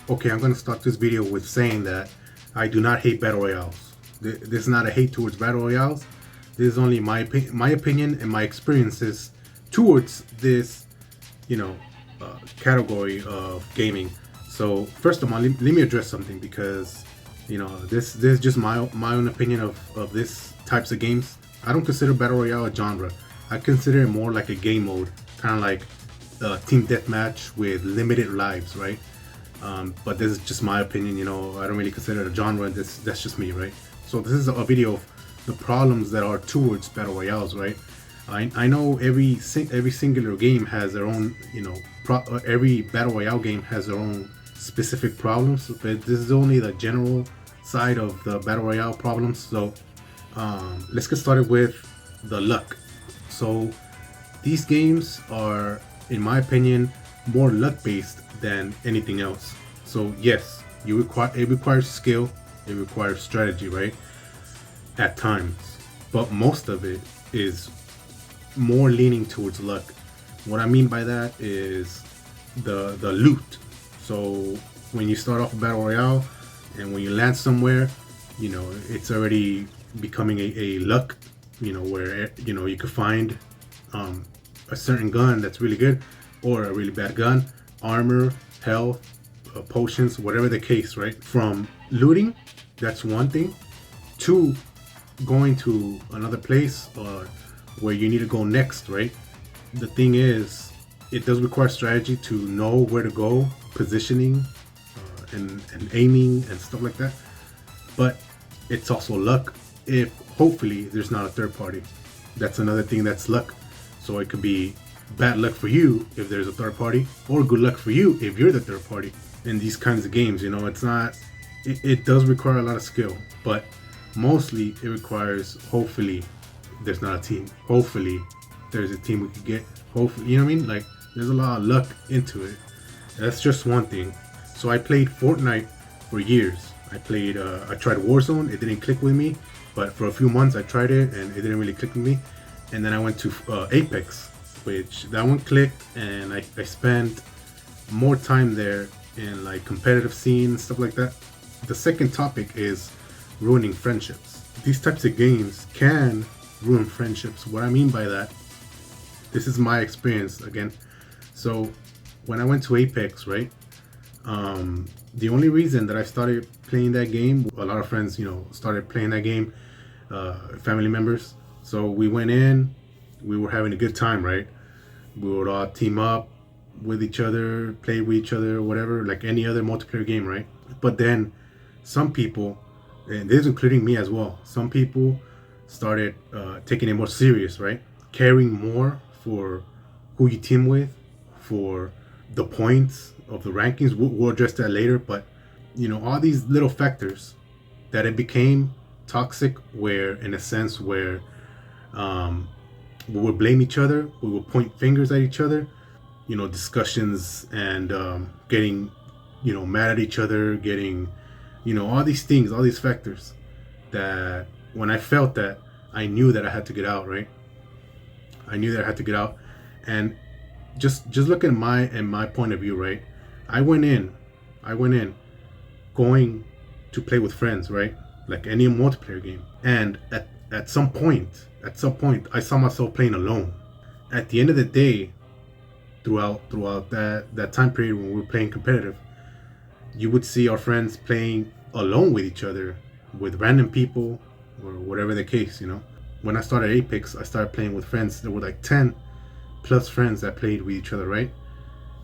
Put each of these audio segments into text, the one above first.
Okay, I'm gonna start this video with saying that I do not hate battle royales. This is not a hate towards battle royales. This is only my opinion and my experiences towards this, you know, category of gaming. So first of all, let me address something, because this is just my own opinion of this types of games. I don't consider battle royale a genre. I consider it more like a game mode, kind of like team deathmatch with limited lives, right? But this is just my opinion. I don't really consider it a genre. That's just me, right? So this is a video of the problems that are towards battle royales, right? I know every singular game has their own, every battle royale game has their own specific problems, but this is only the general side of the battle royale problems. So let's get started with the luck. So these games are, in my opinion, more luck based than anything else. So yes, it requires skill, it requires strategy, right? At times, but most of it is more leaning towards luck. What I mean by that is the loot. So when you start off a battle royale and when you land somewhere, it's already becoming a luck, where you could find a certain gun that's really good or a really bad gun, armor, health, potions, whatever the case, right? From looting, that's one thing, to going to another place or where you need to go next, right? The thing is, it does require strategy to know where to go, positioning, and aiming and stuff like that. But it's also luck if hopefully there's not a third party. That's another thing, that's luck. So it could be bad luck for you if there's a third party, or good luck for you if you're the third party. In these kinds of games, it's not, it does require a lot of skill, but mostly it requires, hopefully there's not a team, hopefully there's a team we could get, hopefully, you know what I mean? Like, there's a lot of luck into it. That's just one thing. So I played Fortnite for years. I tried Warzone, it didn't click with me, but for a few months I tried it and it didn't really click with me. And then I went to Apex, which that one clicked, and I spent more time there in like competitive scene, stuff like that. The second topic is ruining friendships. These types of games can ruin friendships. What I mean by that, this is my experience again. So when I went to Apex, right, the only reason that I started playing that game, a lot of friends, started playing that game, family members. So we went in, we were having a good time, right? We would all team up with each other, play with each other, whatever, like any other multiplayer game, right? But then some people, and this is including me as well, some people started taking it more serious, right? Caring more for who you team with, for the points of the rankings. We'll address that later, but all these little factors that it became toxic, where in a sense where we would blame each other, we would point fingers at each other, discussions, and getting mad at each other, getting all these things, all these factors, that when I felt that, I knew that I had to get out, right? I knew that I had to get out. And just look at my point of view, right? I went in going to play with friends, right? Like any multiplayer game. And at some point, I saw myself playing alone. At the end of the day, throughout that time period when we were playing competitive, you would see our friends playing alone with each other, with random people, or whatever the case, When I started Apex, I started playing with friends. There were like 10 plus friends that played with each other, right?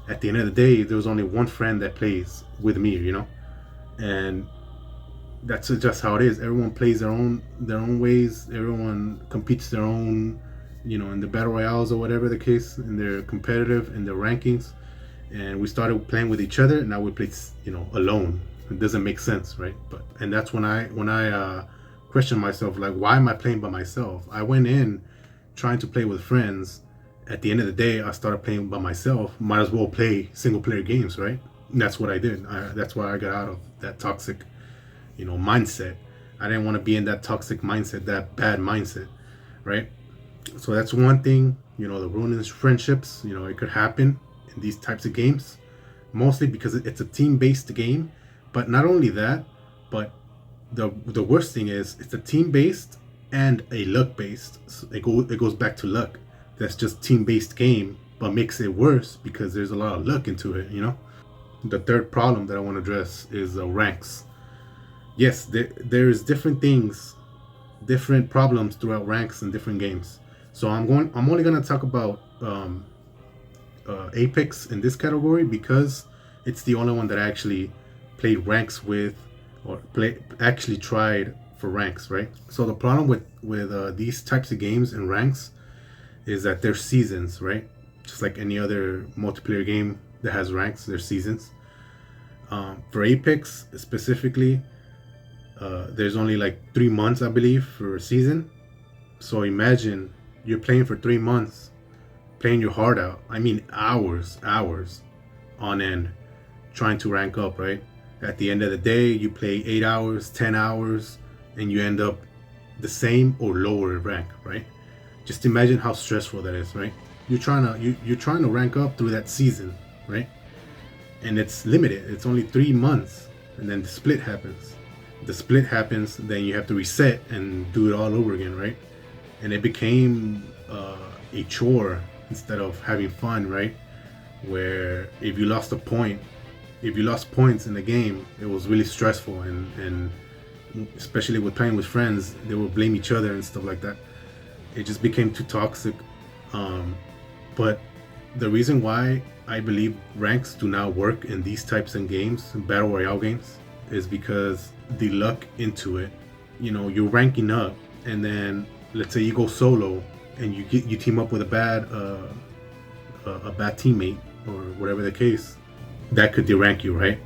At the end of the day, there was only one friend that plays with me, And that's just how it is. Everyone plays their own ways. Everyone competes their own, in the battle royales or whatever the case, in their competitive, in their rankings. And we started playing with each other. Now we play, alone. It doesn't make sense, right? And that's when I questioned myself, like, why am I playing by myself? I went in trying to play with friends. At the end of the day, I started playing by myself. Might as well play single player games, right? And that's what I did. That's why I got out of that toxic mindset. I didn't want to be in that toxic mindset, that bad mindset, right? So that's one thing, the ruining friendships, it could happen in these types of games. mostly because it's a team-based game. But not only that, but the worst thing is it's a team-based and a luck-based. So it goes back to luck. That's just team-based game, but makes it worse because there's a lot of luck into it, you know? The third problem that I want to address is ranks. Yes, there's different things, different problems throughout ranks in different games. So I'm only gonna talk about Apex in this category because it's the only one that I actually played ranks with, or actually tried for ranks, right? So the problem with these types of games and ranks is that there's seasons, right? Just like any other multiplayer game that has ranks, there's seasons. For Apex specifically, there's only like 3 months, I believe, for a season. So imagine you're playing for 3 months, playing your heart out. I mean, hours on end, trying to rank up, right? At the end of the day, you play 8 hours, 10 hours, and you end up the same or lower rank, right? Just imagine how stressful that is, right? You're trying to rank up through that season, right? And it's limited. It's only 3 months, and then the split happens. Then you have to reset and do it all over again, right? And it became a chore instead of having fun, right? Where if you lost points in the game, it was really stressful, and especially with playing with friends, they would blame each other and stuff like that. It just became too toxic. But the reason why I believe ranks do not work in these types of games, battle royale games, is because the luck into it. You know, you're ranking up, and then let's say you go solo and you team up with a bad teammate or whatever the case, that could derank you, right?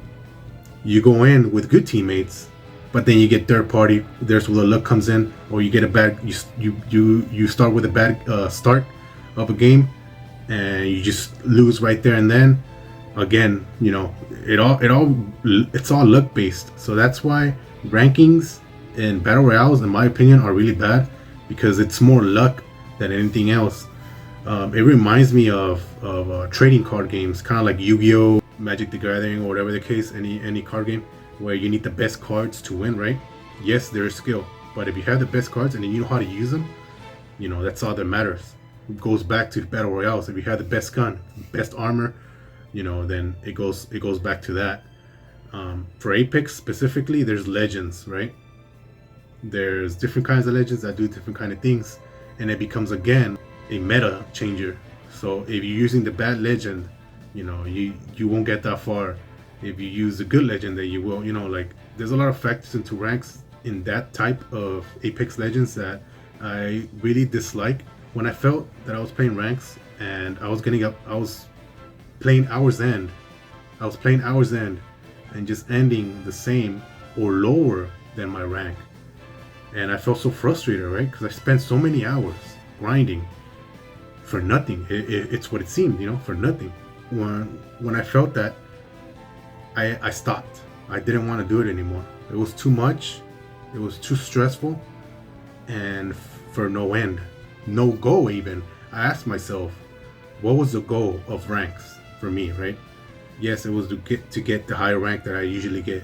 You go in with good teammates, but then you get third party. There's where the luck comes in, or you get a bad. You start with a bad start of a game, and you just lose right there and then. Again, you know, it's all luck based. So that's why rankings in battle royales, in my opinion, are really bad, because it's more luck than anything else. It reminds me of trading card games, kind of like Yu-Gi-Oh, Magic the Gathering, or whatever the case, any card game where you need the best cards to win, right? Yes, there is skill, but if you have the best cards and then you know how to use them, you know, that's all that matters. It goes back to battle royales. If you have the best gun, best armor, you know, then it goes back to that. For Apex specifically, there's legends, right? There's different kinds of legends that do different kind of things, and it becomes again a meta changer. So if you're using the bad legend, you know, you won't get that far. If you use a good legend, then you will. You know, like, there's a lot of factors into ranks in that type of Apex Legends that I really dislike. When I felt that I was playing ranks and I was playing hours end, and just ending the same or lower than my rank, and I felt so frustrated, right? Because I spent so many hours grinding for nothing. It's what it seemed, you know, for nothing. When I felt that, I stopped. I didn't want to do it anymore. It was too much. It was too stressful, and for no end, no goal even. I asked myself, what was the goal of ranks for me, right? Yes, it was to get the higher rank that I usually get.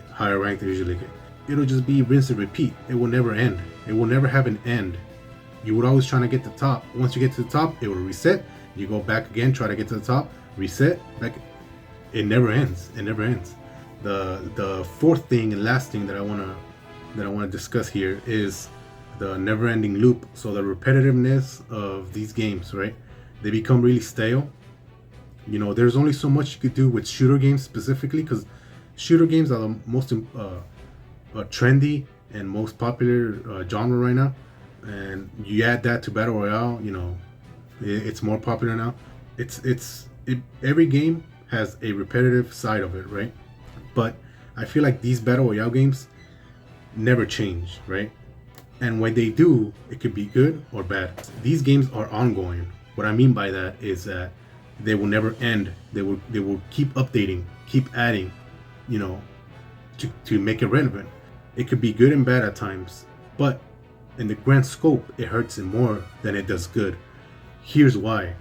It'll just be rinse and repeat. It will never end. It will never have an end. You would always try to get to the top. Once you get to the top, it will reset. You go back again, try to get to the top, reset, back. It never ends. The fourth thing and last thing that I wanna discuss here is the never-ending loop. So the repetitiveness of these games, right? They become really stale. You know, there's only so much you could do with shooter games specifically, because shooter games are the most trendy and most popular genre right now. And you add that to battle royale, you know, it's more popular now. Every game has a repetitive side of it, right? But I feel like these battle royale games never change, right? And when they do, it could be good or bad. These games are ongoing. What I mean by that is that they will never end. They will keep updating, keep adding, you know, to make it relevant. It could be good and bad at times, but in the grand scope, it hurts it more than it does good. Here's why.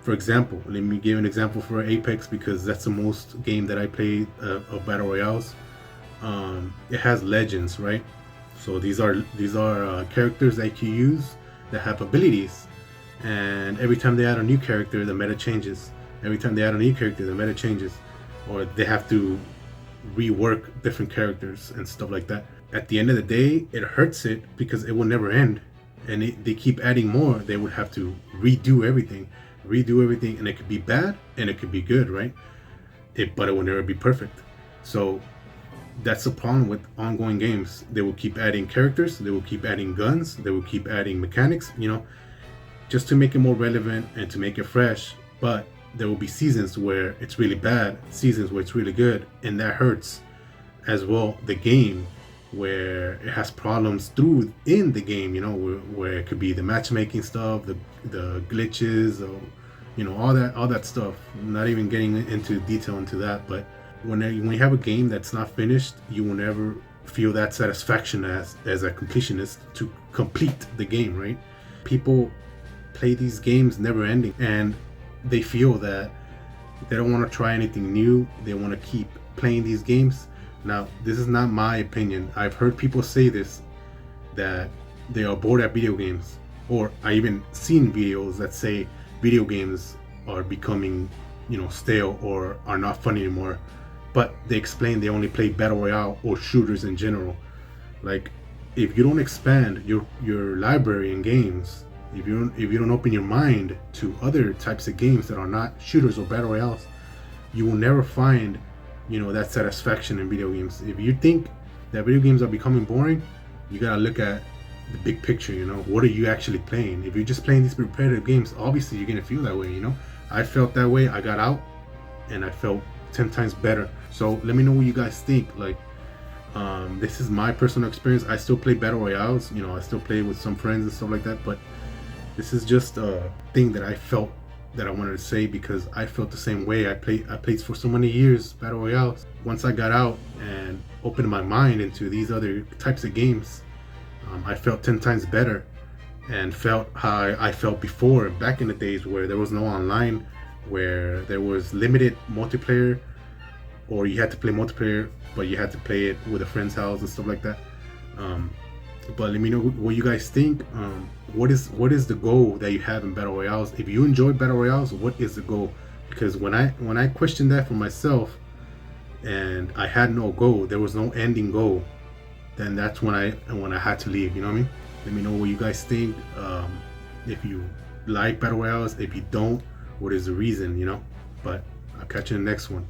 For example, let me give an example for Apex, because that's the most game that I play of battle royales. It has legends, right? So these are characters that you use that have abilities, and every time they add a new character, the meta changes. Every time they add a new character, the meta changes, or they have to rework different characters and stuff like that. At the end of the day, it hurts it because it will never end, and they keep adding more. They would have to redo everything, and it could be bad and it could be good, right? But it will never be perfect. So that's the problem with ongoing games. They will keep adding characters, they will keep adding guns, they will keep adding mechanics, just to make it more relevant and to make it fresh. But there will be seasons where it's really bad, seasons where it's really good, and that hurts as well the game, where it has problems through in the game, where it could be the matchmaking stuff, the glitches, or all that stuff. I'm not even getting into detail into that, but when you have a game that's not finished, you will never feel that satisfaction as a completionist to complete the game, right? People play these games never ending, and they feel that they don't want to try anything new. They want to keep playing these games. Now, this is not my opinion. I've heard people say this, that they are bored at video games, or I even seen videos that say video games are becoming, stale or are not fun anymore. But they explain they only play battle royale or shooters in general. Like, if you don't expand your library in games, if you don't open your mind to other types of games that are not shooters or battle royales, you will never find, that satisfaction in video games. If you think that video games are becoming boring, you gotta look at the big picture. What are you actually playing? If you're just playing these repetitive games, obviously you're gonna feel that way. I felt that way. I got out and I felt 10 times better. So let me know what you guys think. Like, this is my personal experience. I still play battle royales. I still play with some friends and stuff like that, but this is just a thing that I felt that I wanted to say, because I felt the same way. I played for so many years battle royales. Once I got out and opened my mind into these other types of games, I felt 10 times better, and felt how I felt before, back in the days where there was no online, where there was limited multiplayer, or you had to play multiplayer, but you had to play it with a friend's house and stuff like that. But let me know what you guys think. What is the goal that you have in battle royales? If you enjoy battle royales, what is the goal? Because when I questioned that for myself, and I had no goal, there was no ending goal, then that's when I had to leave. You know what I mean? Let me know what you guys think. If you like battle royales, if you don't, what is the reason? But I'll catch you in the next one.